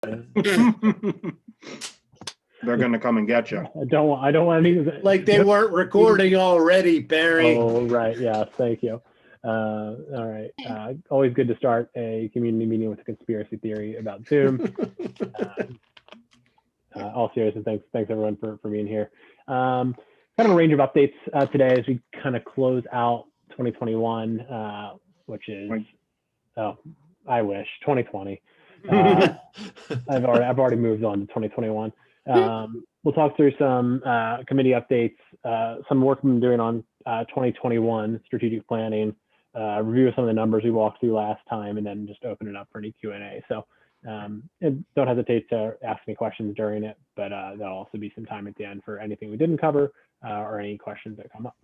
They're going to come and get you. I don't want to. Like they weren't recording already, Barry. Oh, right. Yeah. Thank you. All right. Always good to start a community meeting with a conspiracy theory about Zoom. All serious, and thanks everyone for being here. Kind of a range of updates today as we kind of close out 2021, which is, I wish 2020. I've already moved on to 2021. We'll talk through some committee updates, some work we've been doing on 2021 strategic planning, review some of the numbers we walked through last time, and then just open it up for any Q&A. So and don't hesitate to ask me questions during it, but there'll also be some time at the end for anything we didn't cover or any questions that come up.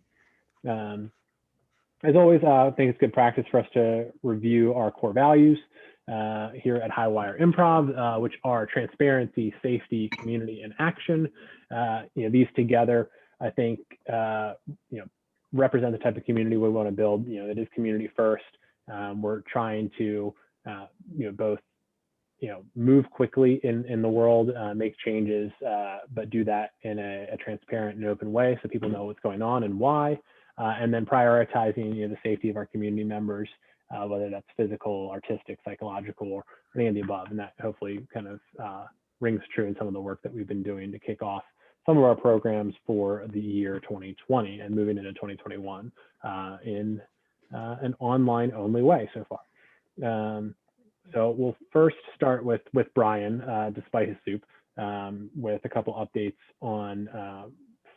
As always, I think it's good practice for us to review our core values here at Highwire Improv, which are transparency, safety, community, and action. These together, I think, represent the type of community we want to build. It is community first. We're trying to, both, move quickly in the world, make changes, but do that in a transparent and open way so people know what's going on and why. And then prioritizing the safety of our community members, whether that's physical, artistic, psychological, or any of the above. And that hopefully kind of rings true in some of the work that we've been doing to kick off some of our programs for the year 2020 and moving into 2021 in an online only way so far. So we'll first start with Brian, despite his soup, with a couple updates on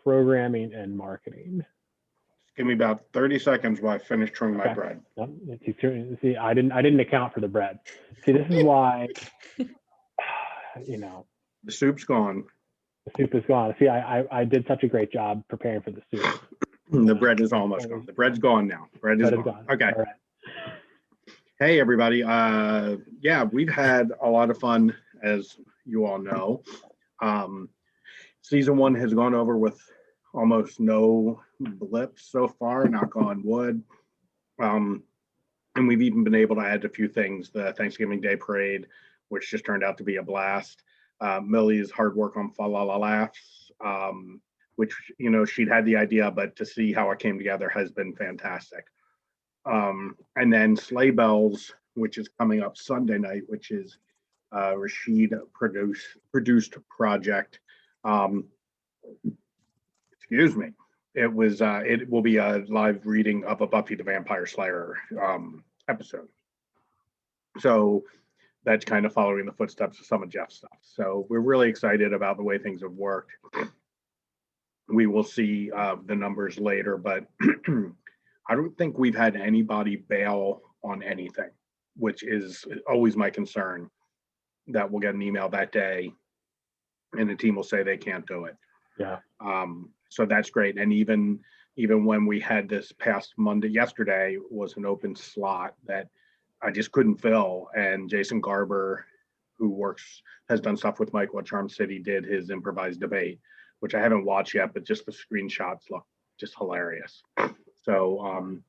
programming and marketing. Give me about 30 seconds while I finish trimming my bread. See, I didn't account for the bread. See, this is why, the soup's gone. The soup is gone. See, I did such a great job preparing for the soup. The bread is almost gone. The bread's gone now. Bread is gone. Okay. All right. Hey, everybody. We've had a lot of fun, as you all know. Season 1 has gone over with almost no blips so far, knock on wood. And we've even been able to add a few things. The Thanksgiving Day Parade, which just turned out to be a blast. Millie's hard work on Fa La La Laughs, which, she'd had the idea, but to see how it came together has been fantastic. And then Sleigh Bells, which is coming up Sunday night, which is Rashid produced project. Excuse me. It will be a live reading of a Buffy the Vampire Slayer episode. So that's kind of following the footsteps of some of Jeff's stuff. So we're really excited about the way things have worked. We will see the numbers later, but I don't think we've had anybody bail on anything, which is always my concern, that we'll get an email that day and the team will say they can't do it. Yeah. So that's great. And even when we had this past Monday, yesterday was an open slot that I just couldn't fill. And Jason Garber, who has done stuff with Michael at Charm City, did his improvised debate, which I haven't watched yet, but just the screenshots look just hilarious. So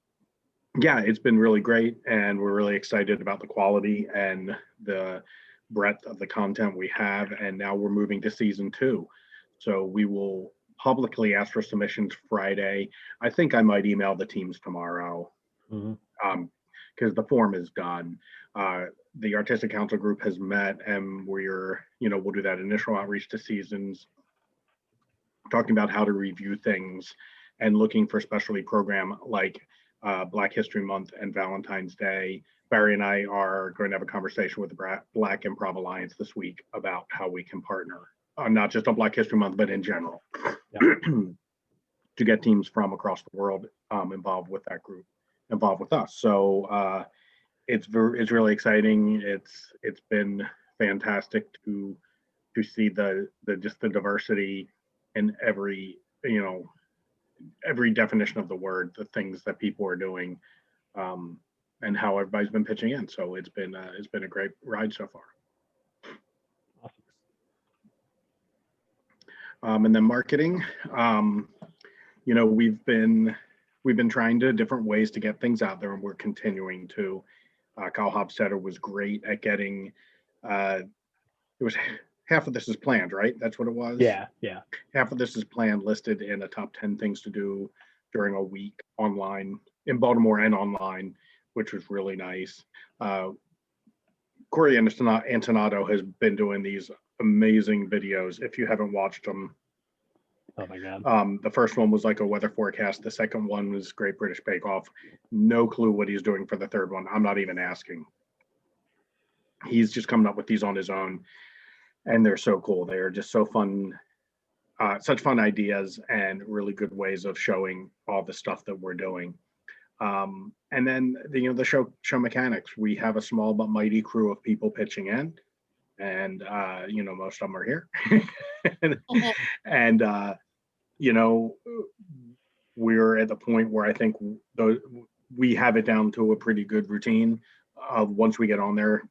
it's been really great, and we're really excited about the quality and the breadth of the content we have. And now we're moving to season 2. So we will publicly ask for submissions Friday. I think I might email the teams tomorrow, because the form is done. The Artistic Council group has met, and we'll do that initial outreach to seasons, talking about how to review things and looking for specialty program like Black History Month and Valentine's Day. Barry and I are going to have a conversation with the Black Improv Alliance this week about how we can partner, not just on Black History Month, but in general, to get teams from across the world involved with that group, involved with us. So it's really exciting. It's been fantastic to see the diversity in every definition of the word, the things that people are doing, and how everybody's been pitching in. So it's been a great ride so far. Awesome. And then marketing, we've been trying different ways to get things out there, and we're continuing to. Kyle Hofstetter was great at getting it was half of this is planned, right? That's what it was. Yeah. Half of this is planned, listed in a top 10 things to do during a week online in Baltimore and online, which was really nice. Corey Antonato has been doing these amazing videos. If you haven't watched them, Oh my God. the first one was like a weather forecast. The second one was Great British Bake Off. No clue what he's doing for the third one. I'm not even asking. He's just coming up with these on his own, and they're so cool. They're just so fun, such fun ideas and really good ways of showing all the stuff that we're doing. And then the show mechanics. We have a small but mighty crew of people pitching in, and most of them are here. and we're at the point where I think we have it down to a pretty good routine once we get on there,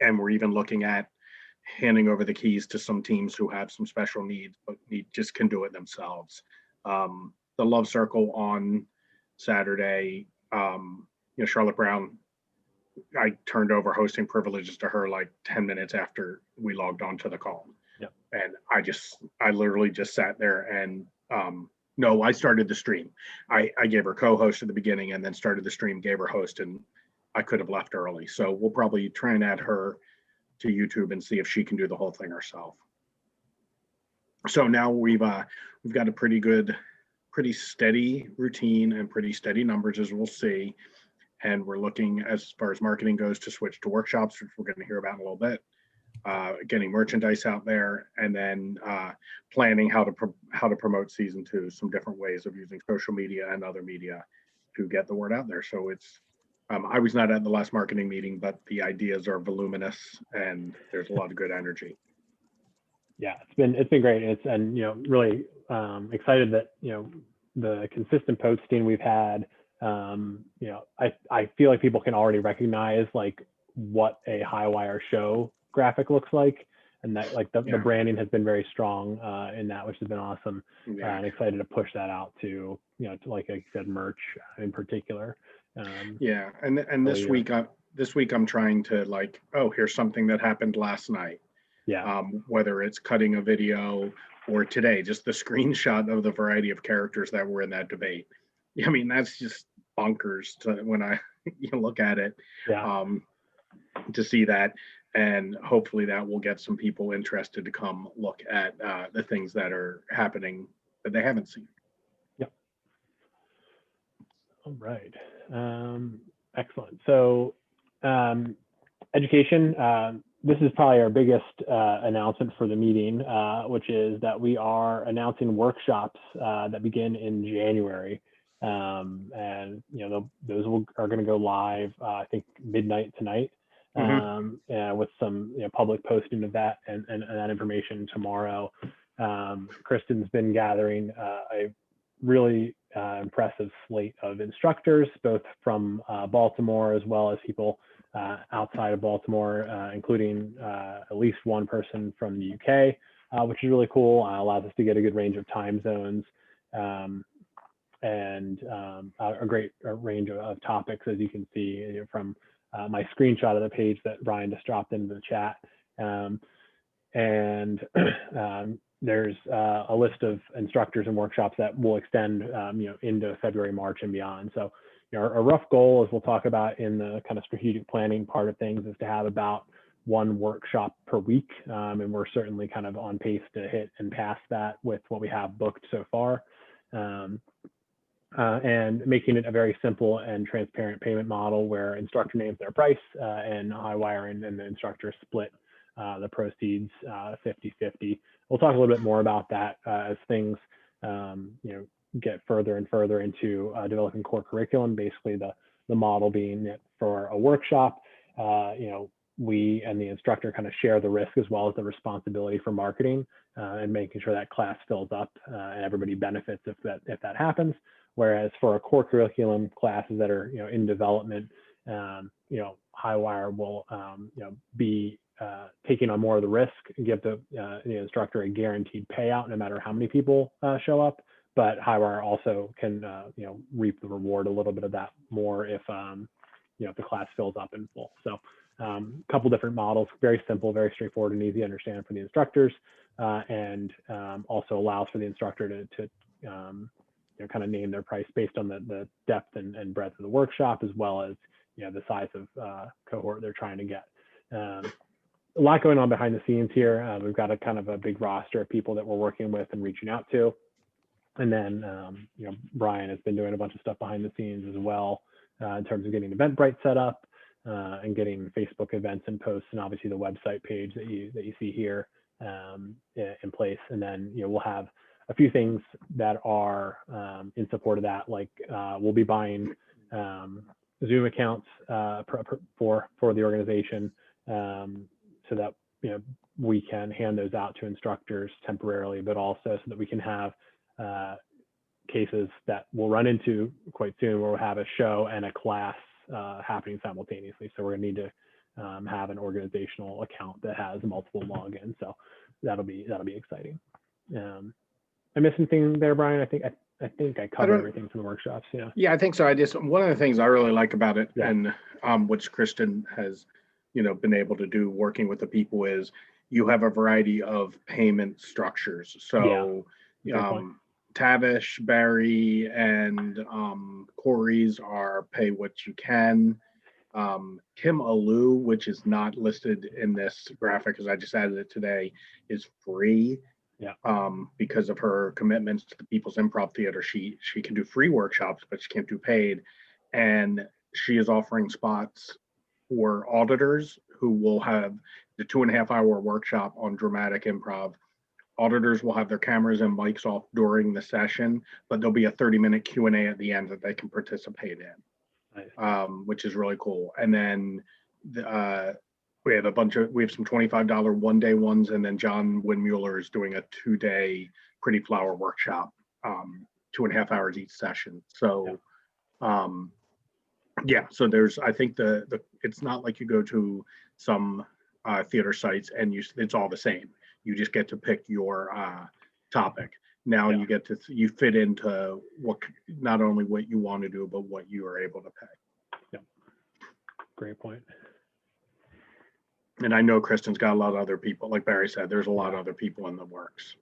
and we're even looking at handing over the keys to some teams who have some special needs but just can do it themselves. The Love Circle on Saturday, Charlotte Brown, I turned over hosting privileges to her like 10 minutes after we logged on to the call. Yep. And I literally just sat there and no, I started the stream. I gave her co-host at the beginning and then started the stream, gave her host, and I could have left early. So we'll probably try and add her to YouTube and see if she can do the whole thing herself. So now we've got a pretty steady routine and pretty steady numbers, as we'll see. And we're looking, as far as marketing goes, to switch to workshops, which we're going to hear about in a little bit. Getting merchandise out there, and then planning how to promote season 2. Some different ways of using social media and other media to get the word out there. So it's I was not at the last marketing meeting, but the ideas are voluminous and there's a lot of good energy. Yeah, it's been great. And really excited that the consistent posting we've had. I feel like people can already recognize like what a Highwire show graphic looks like, and that like the branding has been very strong in that, which has been awesome. And excited to push that out to to, like I said, merch in particular. And this week I'm trying to like, oh, here's something that happened last night. Whether it's cutting a video or today, just the screenshot of the variety of characters that were in that debate. I mean, that's just bonkers when I look at it. To see that, and hopefully that will get some people interested to come look at the things that are happening that they haven't seen. Yep. All right. Excellent. So education, this is probably our biggest announcement for the meeting, which is that we are announcing workshops that begin in January. And those are going to go live, I think midnight tonight, with some public posting of that and that information tomorrow. Kristen's been gathering a really impressive slate of instructors, both from Baltimore as well as people outside of Baltimore, including at least one person from the UK, which is really cool. Allows us to get a good range of time zones. And a great range of topics, as you can see from my screenshot of the page that Brian just dropped into the chat. There's a list of instructors and workshops that will extend into February, March, and beyond. So our rough goal, as we'll talk about in the kind of strategic planning part of things, is to have about one workshop per week. And we're certainly kind of on pace to hit and pass that with what we have booked so far. And making it a very simple and transparent payment model where instructor names their price and Highwire and the instructor split the proceeds 50-50. We'll talk a little bit more about that as things get further and further into developing core curriculum. Basically, the model being that for a workshop, we and the instructor kind of share the risk as well as the responsibility for marketing and making sure that class fills up and everybody benefits if that happens. Whereas for a core curriculum classes that are in development, Highwire will be taking on more of the risk and give the instructor a guaranteed payout no matter how many people show up. But Highwire also can reap the reward a little bit of that more if the class fills up in full. So couple different models, very simple, very straightforward and easy to understand for the instructors, and also allows for the instructor to kind of name their price based on the depth and breadth of the workshop, as well as the size of cohort they're trying to get. A lot going on behind the scenes here. We've got a kind of a big roster of people that we're working with and reaching out to. And then, Brian has been doing a bunch of stuff behind the scenes as well, in terms of getting Eventbrite set up and getting Facebook events and posts, and obviously the website page that you see here in place. And then, we'll have a few things that are in support of that, like we'll be buying Zoom accounts for the organization, so that we can hand those out to instructors temporarily, but also so that we can have cases that we'll run into quite soon where we'll have a show and a class happening simultaneously. So we're gonna need to have an organizational account that has multiple logins. So that'll be exciting. I missed anything there, Brian? I think I covered everything from the workshops. Yeah, I think so. One of the things I really like about it, and which Kristen has been able to do working with the people, is you have a variety of payment structures. So Tavish, Barry, and Corey's are pay what you can. Kim Alou, which is not listed in this graphic because I just added it today, is free. Because of her commitments to the People's Improv Theater. She can do free workshops, but she can't do paid. And she is offering spots for auditors who will have the 2.5-hour workshop on dramatic improv. Auditors will have their cameras and mics off during the session, but there'll be a 30-minute Q&A at the end that they can participate in, which is really cool. And then we have some $25 one-day ones, and then John Windmuller is doing a 2-day Pretty Flower workshop, 2.5 hours each session. So so there's, I think it's not like you go to some theater sites and it's all the same. You just get to pick your topic. Now you get to, you fit into not only what you want to do, but what you are able to pay. Great point. And I know Kristen's got a lot of other people, like Barry said, there's a lot of other people in the works.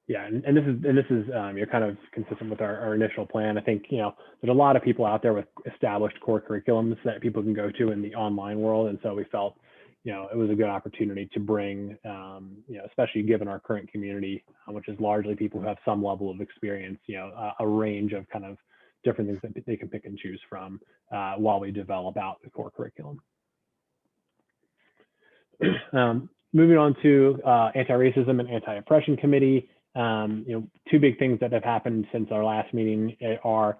Yeah, and this is you're kind of consistent with our initial plan. I think there's a lot of people out there with established core curriculums that people can go to in the online world, and so we felt it was a good opportunity to bring especially given our current community, which is largely people who have some level of experience, a range of kind of different things that they can pick and choose from while we develop out the core curriculum. Moving on to anti-racism and anti-oppression committee. Two big things that have happened since our last meeting are,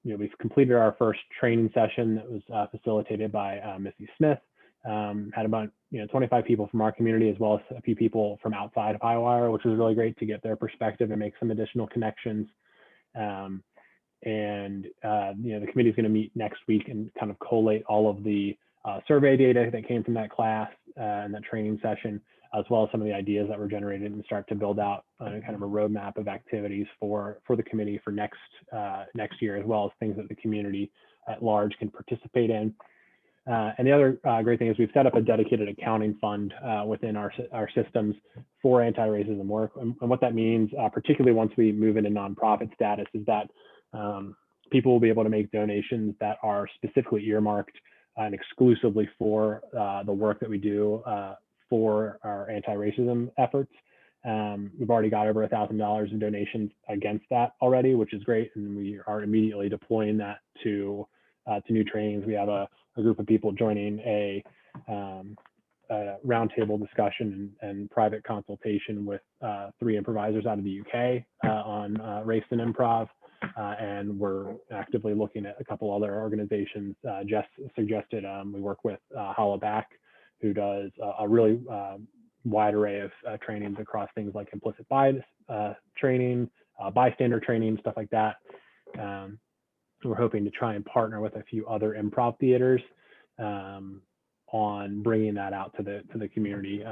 we've completed our first training session that was facilitated by Missy Smith. Had about 25 people from our community, as well as a few people from outside of Highwire, which was really great to get their perspective and make some additional connections. The committee is going to meet next week and kind of collate all of the survey data that came from that class and that training session, as well as some of the ideas that were generated, and start to build out kind of a roadmap of activities for the committee for next year, as well as things that the community at large can participate in. And the other great thing is we've set up a dedicated accounting fund within our systems for anti-racism work. And what that means, particularly once we move into nonprofit status, is that people will be able to make donations that are specifically earmarked and exclusively for the work that we do for our anti-racism efforts. We've already got over $1,000 in donations against that already, which is great. And we are immediately deploying that to new trainings. We have a group of people joining a roundtable discussion and private consultation with 3 improvisers out of the UK on race and improv. And we're actively looking at a couple other organizations. Jess suggested we work with Hollaback, who does a really wide array of trainings across things like implicit bias training, bystander training, stuff like that. We're hoping to try and partner with a few other improv theaters on bringing that out to the community,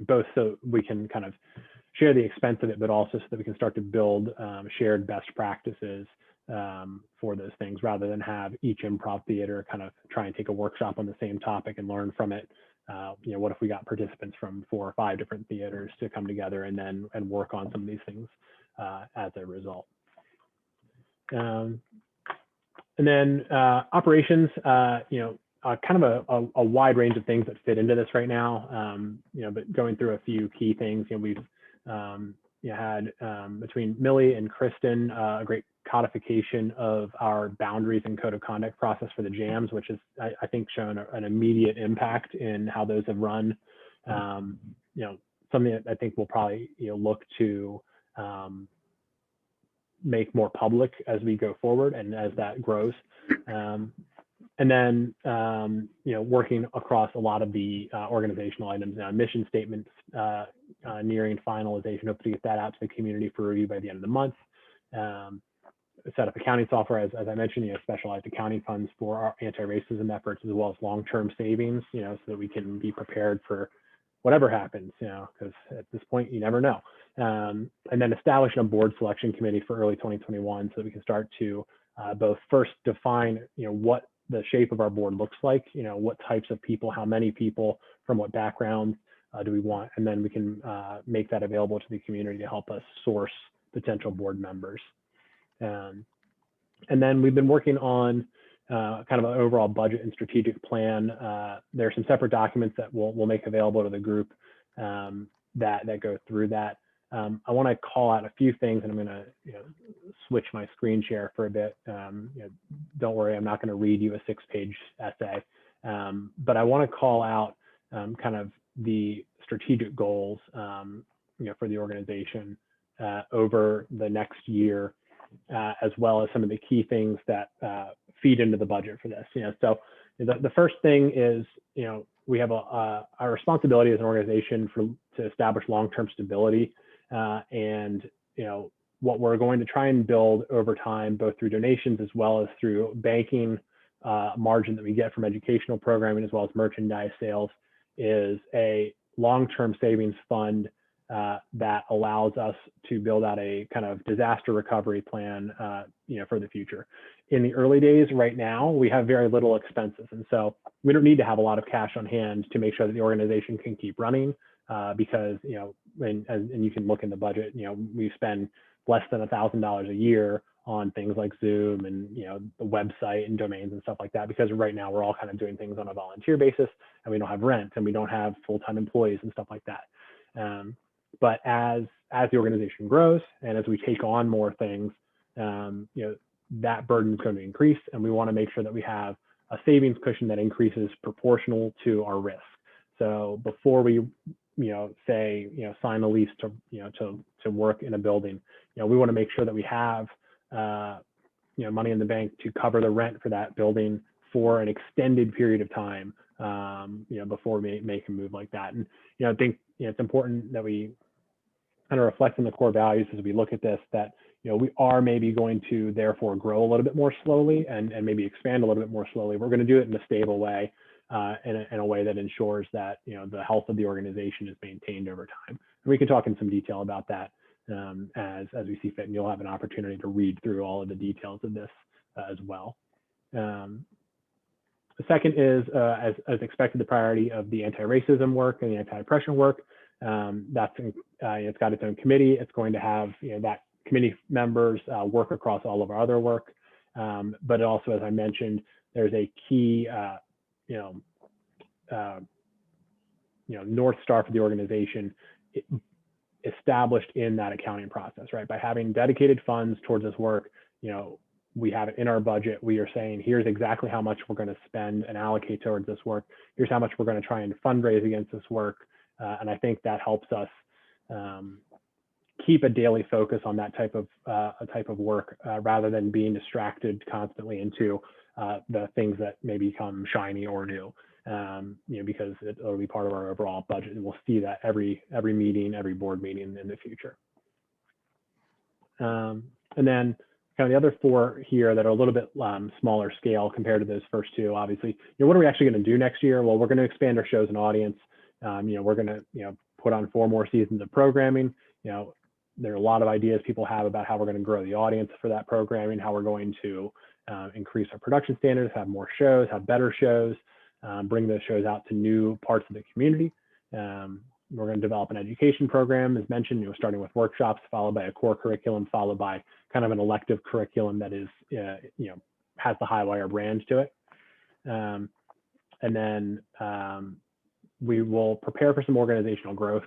both so we can kind of share the expense of it, but also so that we can start to build shared best practices for those things, rather than have each improv theater kind of try and take a workshop on the same topic and learn from it. What if we got participants from 4 or 5 different theaters to come together and work on some of these things as a result. And then operations, kind of a wide range of things that fit into this right now. But going through a few key things, we've had between Millie and Kristen a great codification of our boundaries and code of conduct process for the jams, which is I think shown an immediate impact in how those have run. Something that I think we'll probably look to make more public as we go forward and as that grows. And then, working across a lot of the organizational items, mission statements nearing finalization. Hope to get that out to the community for review by the end of the month. Set up accounting software, as I mentioned, specialized accounting funds for our anti-racism efforts, as well as long-term savings, so that we can be prepared for whatever happens, because at this point you never know. And then establishing a board selection committee for early 2021, so that we can start to both first define, what the shape of our board looks like, what types of people, how many people, from what backgrounds do we want, and then we can make that available to the community to help us source potential board members. And then we've been working on kind of an overall budget and strategic plan. There are some separate documents that we'll make available to the group that go through that. I want to call out a few things, and I'm going to switch my screen share for a bit. Don't worry, I'm not going to read you a 6-page essay, but I want to call out kind of the strategic goals for the organization over the next year, as well as some of the key things that feed into the budget for this. So the first thing is, we have our responsibility as an organization to establish long-term stability, and what we're going to try and build over time, both through donations as well as through banking margin that we get from educational programming, as well as merchandise sales, is a long-term savings fund that allows us to build out a kind of disaster recovery plan, for the future. In the early days, right now, we have very little expenses, and so we don't need to have a lot of cash on hand to make sure that the organization can keep running. Because and you can look in the budget, we spend less than $1,000 a year on things like Zoom and the website and domains and stuff like that, because right now we're all kind of doing things on a volunteer basis, and we don't have rent and we don't have full-time employees and stuff like that. But as the organization grows and as we take on more things, that burden is going to increase, and we want to make sure that we have a savings cushion that increases proportional to our risk. So before we say sign a lease to work in a building, we want to make sure that we have money in the bank to cover the rent for that building for an extended period of time, before we make a move like that. And I think it's important that we kind of reflect on the core values as we look at this, that we are maybe going to therefore grow a little bit more slowly and maybe expand a little bit more slowly. We're going to do it in a stable way, in a way that ensures that the health of the organization is maintained over time. And we can talk in some detail about that as we see fit, and you'll have an opportunity to read through all of the details of this as well. The second is, as expected, the priority of the anti-racism work and the anti-oppression work. It's got its own committee. It's going to have that committee members work across all of our other work, but also, as I mentioned, there's a key North Star for the organization established in that accounting process, right? By having dedicated funds towards this work, we have it in our budget. We are saying, here's exactly how much we're going to spend and allocate towards this work. Here's how much we're going to try and fundraise against this work. And I think that helps us keep a daily focus on that type of work, rather than being distracted constantly into the things that may become shiny or new, because it'll be part of our overall budget, and we'll see that every meeting, every board meeting in the future. And then kind of the other 4 here that are a little bit smaller scale compared to those first 2, obviously, what are we actually going to do next year? Well, we're going to expand our shows and audience. We're going to, put on 4 more seasons of programming. there are a lot of ideas people have about how we're going to grow the audience for that programming, how we're going to increase our production standards, have more shows, have better shows, bring those shows out to new parts of the community. We're going to develop an education program, as mentioned, starting with workshops, followed by a core curriculum, followed by kind of an elective curriculum that is, has the Highwire brand to it. And then we will prepare for some organizational growth.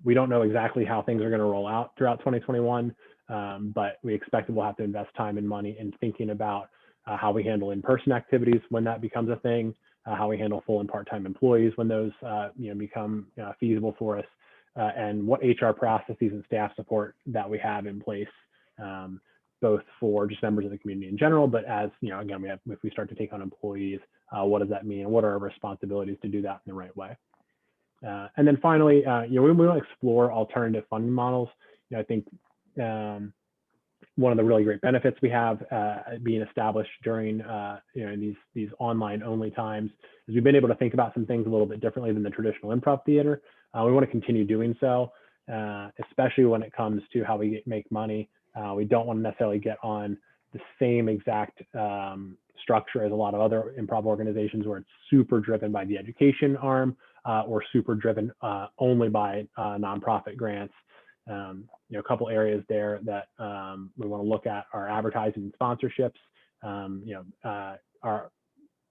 We don't know exactly how things are going to roll out throughout 2021, but we expect that we'll have to invest time and money in thinking about how we handle in-person activities when that becomes a thing, how we handle full and part-time employees when those become feasible for us, and what HR processes and staff support that we have in place, both for just members of the community in general, but as again, if we start to take on employees, what does that mean, and what are our responsibilities to do that in the right way? And then finally, we want to explore alternative funding models. I think one of the really great benefits we have being established during these online only times is we've been able to think about some things a little bit differently than the traditional improv theater. We want to continue doing so, especially when it comes to how we make money. We don't want to necessarily get on the same exact structure as a lot of other improv organizations where it's super driven by the education arm or super driven only by nonprofit grants. A couple areas there that we want to look at are advertising and sponsorships. Our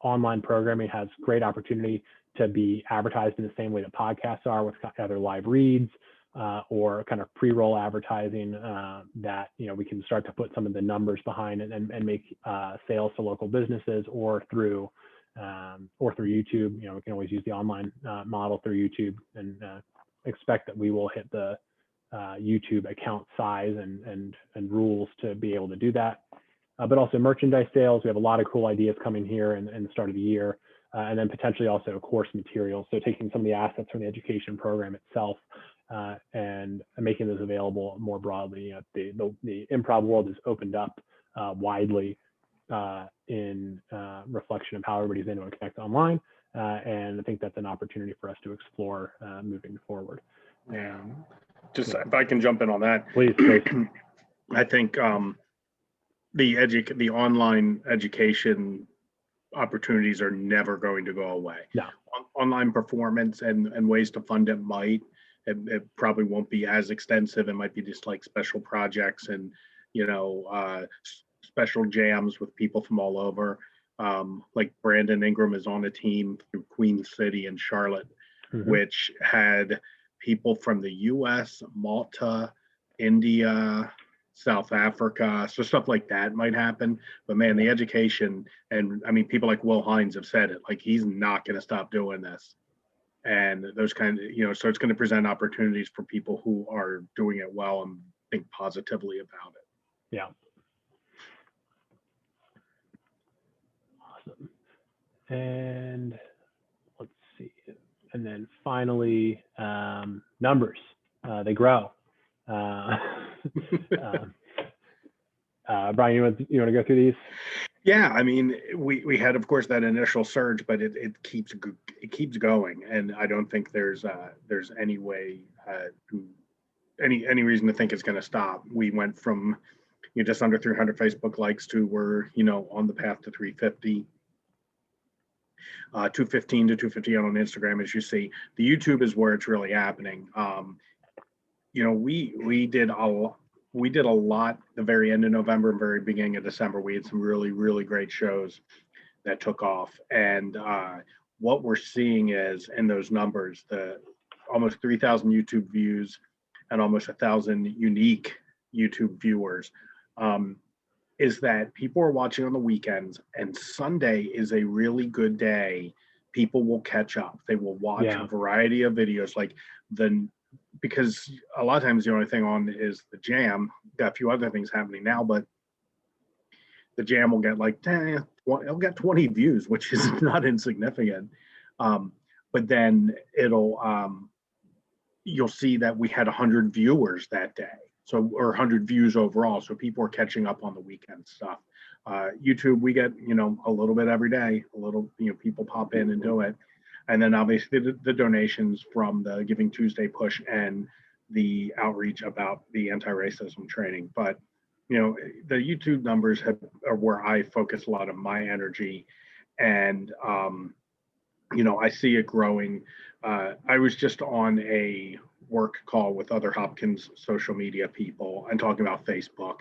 online programming has great opportunity to be advertised in the same way that podcasts are, with either live reads or kind of pre-roll advertising that we can start to put some of the numbers behind it and make sales to local businesses, or through YouTube. We can always use the online model through YouTube, and expect that we will hit the YouTube account size and rules to be able to do that. But also merchandise sales. We have a lot of cool ideas coming here in the start of the year, and then potentially also course materials. So taking some of the assets from the education program itself and making those available more broadly. The improv world has opened up widely in reflection of how everybody's able to connect online, and I think that's an opportunity for us to explore moving forward. Yeah. Just if I can jump in on that, please. I think the online education opportunities are never going to go away. No. Online performance and ways to fund it might. It probably won't be as extensive. It might be just like special projects and special jams with people from all over. Like Brandon Ingram is on a team through Queen City and Charlotte, which had people from the US, Malta, India, South Africa, so stuff like that might happen. But man, the education, and I mean, people like Will Hines have said it, like he's not going to stop doing this. And those kind of, so it's going to present opportunities for people who are doing it well and think positively about it. Yeah. Awesome. And let's see. And then finally, numbers, they grow. Brian, you want to go through these? Yeah, I mean, we had, of course, that initial surge, but it keeps going, and I don't think there's any way any reason to think it's going to stop. We went from just under 300 Facebook likes to we're on the path to 350. 215 to 250 on Instagram, as you see. The YouTube is where it's really happening. We did a lot the very end of November and very beginning of December. We had some really, really great shows that took off. And what we're seeing is in those numbers, the almost 3,000 YouTube views and almost 1,000 unique YouTube viewers, is that people are watching on the weekends, and Sunday is a really good day. People will catch up. They will watch a variety of videos, because a lot of times the only thing on is the jam. Got a few other things happening now, but the jam will get it'll get 20 views, which is not insignificant. But then you'll see that we had 100 viewers that day. So, or 100 views overall. So people are catching up on the weekend stuff. YouTube, we get, a little bit every day, people pop in and do it. And then obviously the donations from the Giving Tuesday push and the outreach about the anti-racism training. But the YouTube numbers are where I focus a lot of my energy, and I see it growing. I was just on a work call with other Hopkins social media people and talking about Facebook,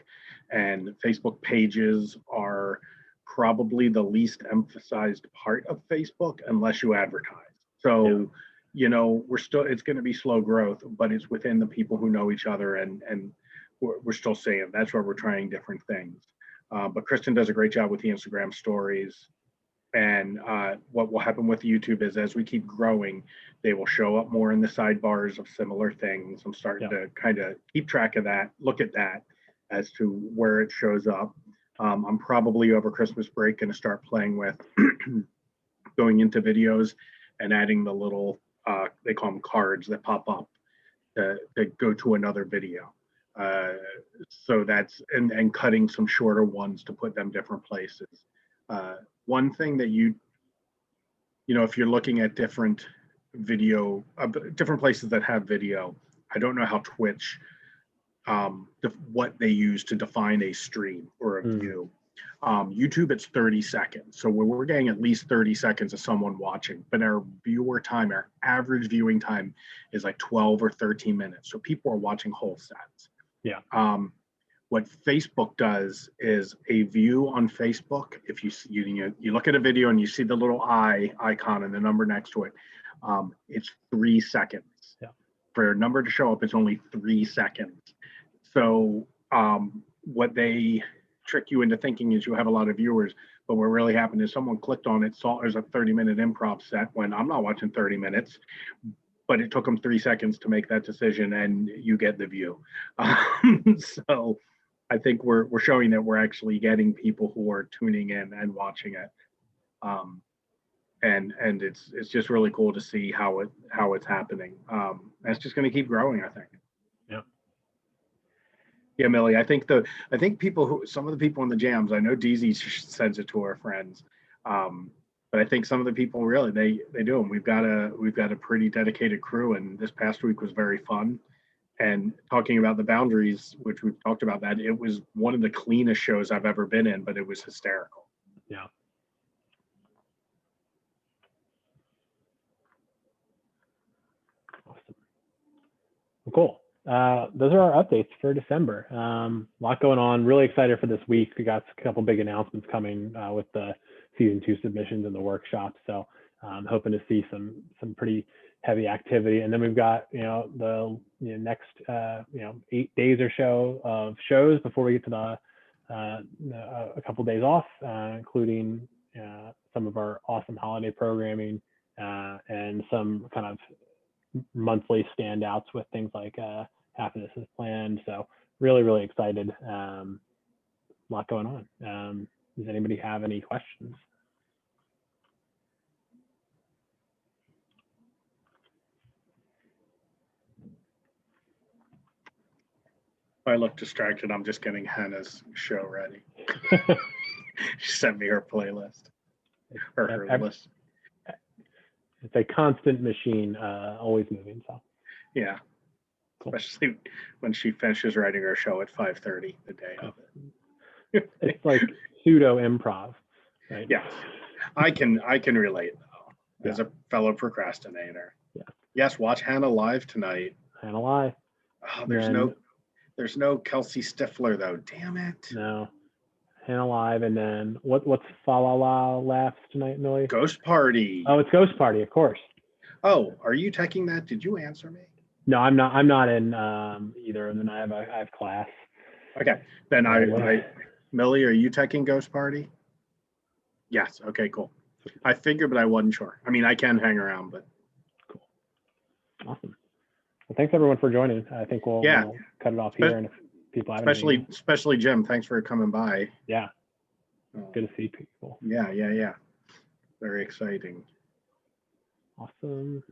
and Facebook pages are probably the least emphasized part of Facebook unless you advertise. So, it's going to be slow growth, but it's within the people who know each other, and we're still seeing that's where we're trying different things. But Kristen does a great job with the Instagram stories. And what will happen with YouTube is as we keep growing, they will show up more in the sidebars of similar things. I'm starting to kind of keep track of that, look at that as to where it shows up. I'm probably over Christmas break going to start playing with going into videos and adding the little, they call them cards that pop up to go to another video. So that's, and cutting some shorter ones to put them different places. One thing that if you're looking at different video, different places that have video, I don't know how Twitch, what they use to define a stream or a view. YouTube, it's 30 seconds. So we're getting at least 30 seconds of someone watching, but our viewer time, our average viewing time is like 12 or 13 minutes. So people are watching whole sets. Yeah. What Facebook does is a view on Facebook. If you look at a video and you see the little eye icon and the number next to it, it's 3 seconds. Yeah. For a number to show up, it's only 3 seconds. So what they trick you into thinking is you have a lot of viewers, but what really happened is someone clicked on it, saw there's a 30-minute improv set when I'm not watching 30 minutes. But it took them 3 seconds to make that decision, and you get the view. So I think we're showing that we're actually getting people who are tuning in and watching it, and it's just really cool to see how it's happening. It's just going to keep growing, I think. Yeah. Yeah, Millie. I think some of the people in the jams. I know DZ sends it to her friends. But I think some of the people really they do them. We've got a pretty dedicated crew, and this past week was very fun. And talking about the boundaries, which we've talked about, that it was one of the cleanest shows I've ever been in, but it was hysterical. Yeah. Awesome. Well, cool. Those are our updates for December. A lot going on. Really excited for this week. We got a couple big announcements coming with the season 2 submissions and the workshops. So hoping to see some pretty heavy activity. And then we've got, the next, 8 days or so of shows before we get to a couple days off, including some of our awesome holiday programming and some kind of monthly standouts with things like Happiness is Planned. So really, really excited. A lot going on. Does anybody have any questions? I look distracted. I'm just getting Hannah's show ready. She sent me her playlist or her list. It's a constant machine, always moving. So yeah, cool. Especially when she finishes writing her show at 5:30 the day of it. It's like pseudo improv, right? Yeah, I can relate though, as a fellow procrastinator. Yeah. Yes, watch Hannah live tonight. Hannah live. Oh, there's no Kelsey Stifler though. Damn it. No. Hannah live, and then what's Fa La La Laughs tonight, Millie? Ghost Party. Oh, it's Ghost Party, of course. Oh, are you teching that? Did you answer me? No, I'm not in either, and then I have class. Okay, then Millie, are you teching Ghost Party? Yes. Okay, cool. I figured, but I wasn't sure. I mean, I can hang around, but cool. Awesome. Well, thanks everyone for joining. I think we'll cut it off here, and if people have especially Jim, thanks for coming by. Yeah. Good to see people. Yeah. Very exciting. Awesome.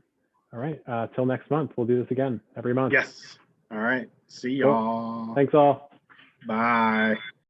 All right. Till next month. We'll do this again every month. Yes. All right. See y'all. Cool. Thanks all. Bye.